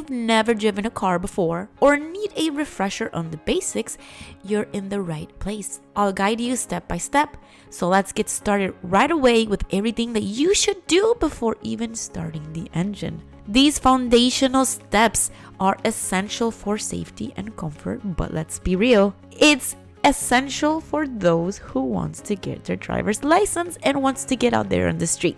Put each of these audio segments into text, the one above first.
you've never driven a car before or need a refresher on the basics, you're in the right place. I'll guide you step by step. So let's get started right away with everything that you should do before even starting the engine. These foundational steps are essential for safety and comfort, but let's be real, it's essential for those who wants to get their driver's license and wants to get out there on the street.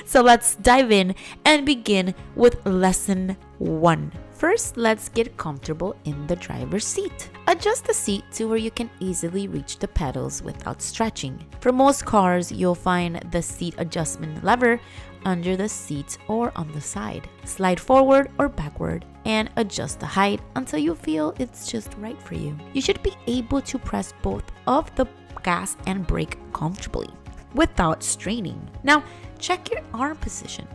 So let's dive in and begin with lesson 1. First, let's get comfortable in the driver's seat. Adjust the seat to where you can easily reach the pedals without stretching. For most cars, you'll find the seat adjustment lever under the seat or on the side. Slide forward or backward and adjust the height until you feel it's just right for you. You should be able to press both of the gas and brake comfortably without straining. Now, check your arm position.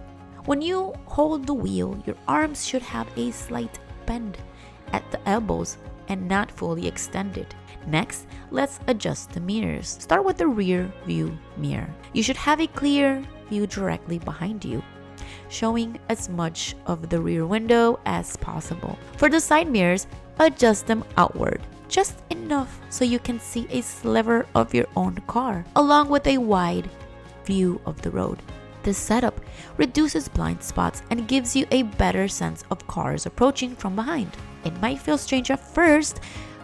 When you hold the wheel, your arms should have a slight bend at the elbows and not fully extended. Next, let's adjust the mirrors. Start with the rear view mirror. You should have a clear view directly behind you, showing as much of the rear window as possible. For the side mirrors, adjust them outward, just enough so you can see a sliver of your own car, along with a wide view of the road. This setup reduces blind spots and gives you a better sense of cars approaching from behind. It might feel strange at first,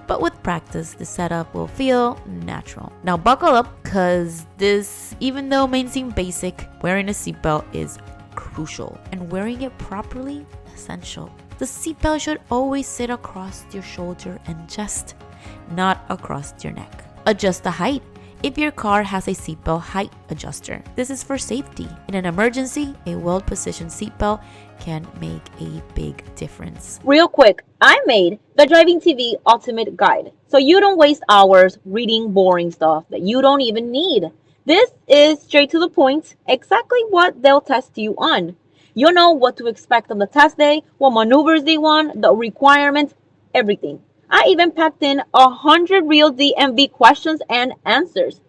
but with practice, the setup will feel natural. Now buckle up, cause this, even though may seem basic, wearing a seatbelt is crucial and wearing it properly, essential. The seatbelt should always sit across your shoulder and chest, not across your neck. Adjust the height if your car has a seatbelt height adjuster. This is for safety. In an emergency, a well-positioned seatbelt can make a big difference. Real quick, I made the Driving TV Ultimate Guide, so you don't waste hours reading boring stuff that you don't even need. This is straight to the point, exactly what they'll test you on. You'll know what to expect on the test day, what maneuvers they want, the requirements, everything. I even packed in 100 real DMV questions and answers.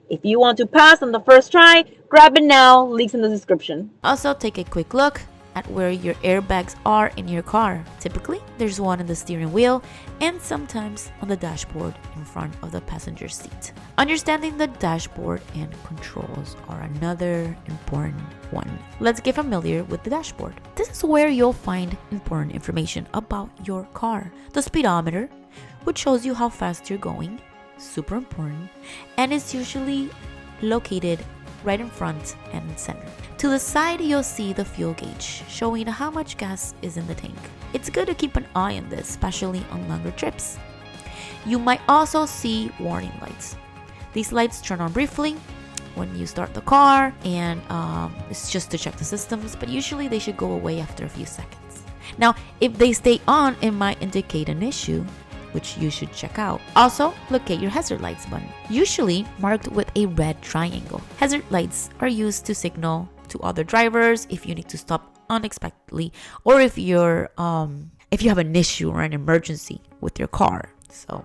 If you want to pass on the first try, grab it now, links in the description. Also, take a quick look at where your airbags are in your car. Typically, there's one in the steering wheel and sometimes on the dashboard in front of the passenger seat. Understanding the dashboard and controls are another important one. Let's get familiar with the dashboard. This is where you'll find important information about your car. The speedometer, which shows you how fast you're going, super important, and is usually located right in front and center. To the side, you'll see the fuel gauge, showing how much gas is in the tank. It's good to keep an eye on this, especially on longer trips. You might also see warning lights. These lights turn on briefly when you start the car, and it's just to check the systems, but usually they should go away after a few seconds. Now, if they stay on, it might indicate an issue, which you should check out. Also, locate your hazard lights button, usually marked with a red triangle. Hazard lights are used to signal to other drivers if you need to stop unexpectedly or if you have an issue or an emergency with your car. So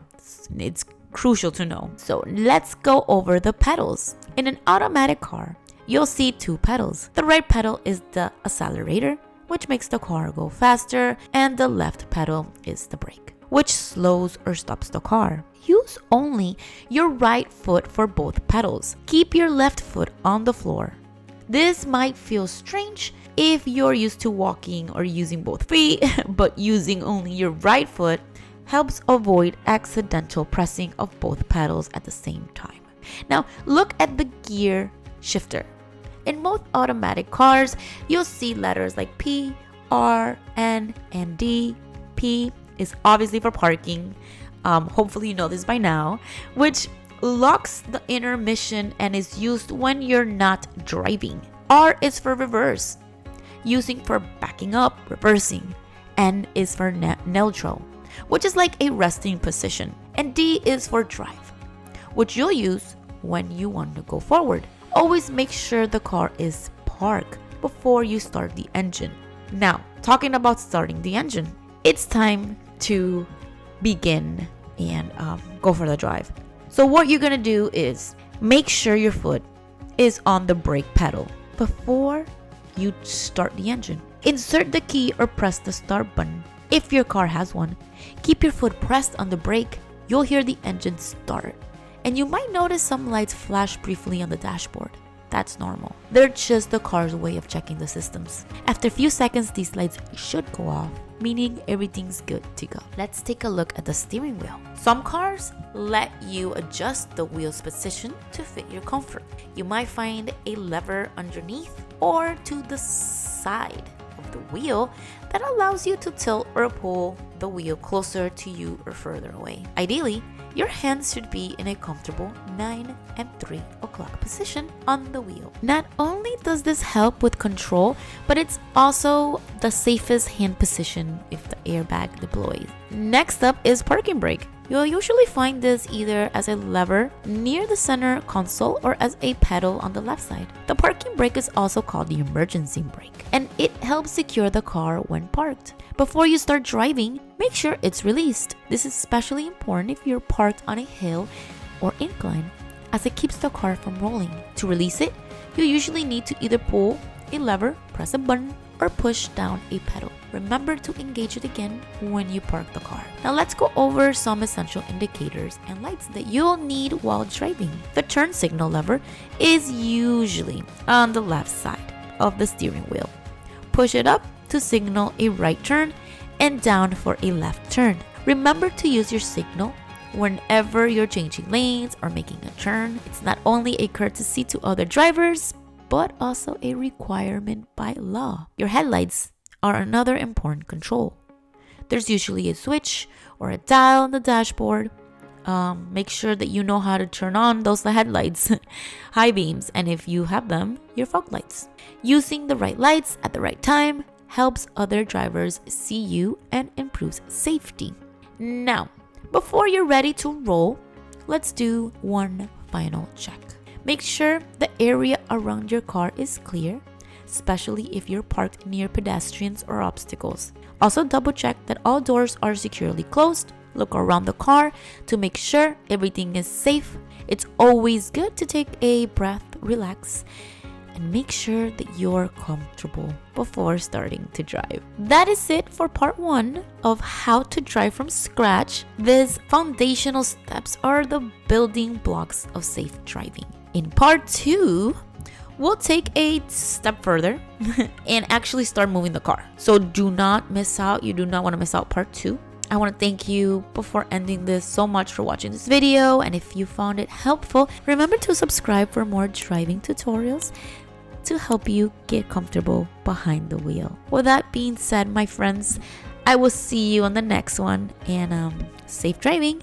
it's crucial to know. So let's go over the pedals. In an automatic car, you'll see 2 pedals. The right pedal is the accelerator, which makes the car go faster, and the left pedal is the brake, which slows or stops the car. Use only your right foot for both pedals. Keep your left foot on the floor. This might feel strange if you're used to walking or using both feet, but using only your right foot helps avoid accidental pressing of both pedals at the same time. Now, look at the gear shifter. In most automatic cars, you'll see letters like P, R, N, and D. P is obviously for parking. Hopefully you know this by now, which locks the intermission and is used when you're not driving. R is for reverse, using for backing up, reversing. N is for neutral, which is like a resting position. And D is for drive, which you'll use when you want to go forward. Always make sure the car is parked before you start the engine. Now, talking about starting the engine, it's time to begin and go for the drive. So what you're gonna do is make sure your foot is on the brake pedal before you start the engine. Insert the key or press the start button if your car has one. Keep your foot pressed on the brake. You'll hear the engine start. And you might notice some lights flash briefly on the dashboard. That's normal. They're just the car's way of checking the systems. After a few seconds, these lights should go off, meaning everything's good to go. Let's take a look at the steering wheel. Some cars let you adjust the wheel's position to fit your comfort. You might find a lever underneath or to the side of the wheel that allows you to tilt or pull the wheel closer to you or further away. Ideally, your hands should be in a comfortable 9 and 3 o'clock position on the wheel. Not only does this help with control, but it's also the safest hand position if the airbag deploys. Next up is parking brake. You'll usually find this either as a lever near the center console or as a pedal on the left side. The parking brake is also called the emergency brake, and it helps secure the car when parked. Before you start driving, make sure it's released. This is especially important if you're parked on a hill or incline, as it keeps the car from rolling. To release it, you usually need to either pull a lever, press a button, or push down a pedal. Remember to engage it again when you park the car. Now let's go over some essential indicators and lights that you'll need while driving. The turn signal lever is usually on the left side of the steering wheel. Push it up to signal a right turn and down for a left turn. Remember to use your signal whenever you're changing lanes or making a turn. It's not only a courtesy to other drivers, but also a requirement by law. Your headlights are another important control. There's usually a switch or a dial on the dashboard. Make sure that you know how to turn on those headlights, high beams, and if you have them, your fog lights. Using the right lights at the right time helps other drivers see you and improves safety. Now, before you're ready to roll, let's do one final check. Make sure the area around your car is clear, especially if you're parked near pedestrians or obstacles. Also double check that all doors are securely closed. Look around the car to make sure everything is safe. It's always good to take a breath, relax, and make sure that you're comfortable before starting to drive. That is it for part 1 of how to drive from scratch. These foundational steps are the building blocks of safe driving. In part 2, we'll take a step further and actually start moving the car. So do not miss out. You do not want to miss out part 2. I want to thank you before ending this so much for watching this video. And if you found it helpful, remember to subscribe for more driving tutorials to help you get comfortable behind the wheel. With that being said, my friends, I will see you on the next one, and safe driving.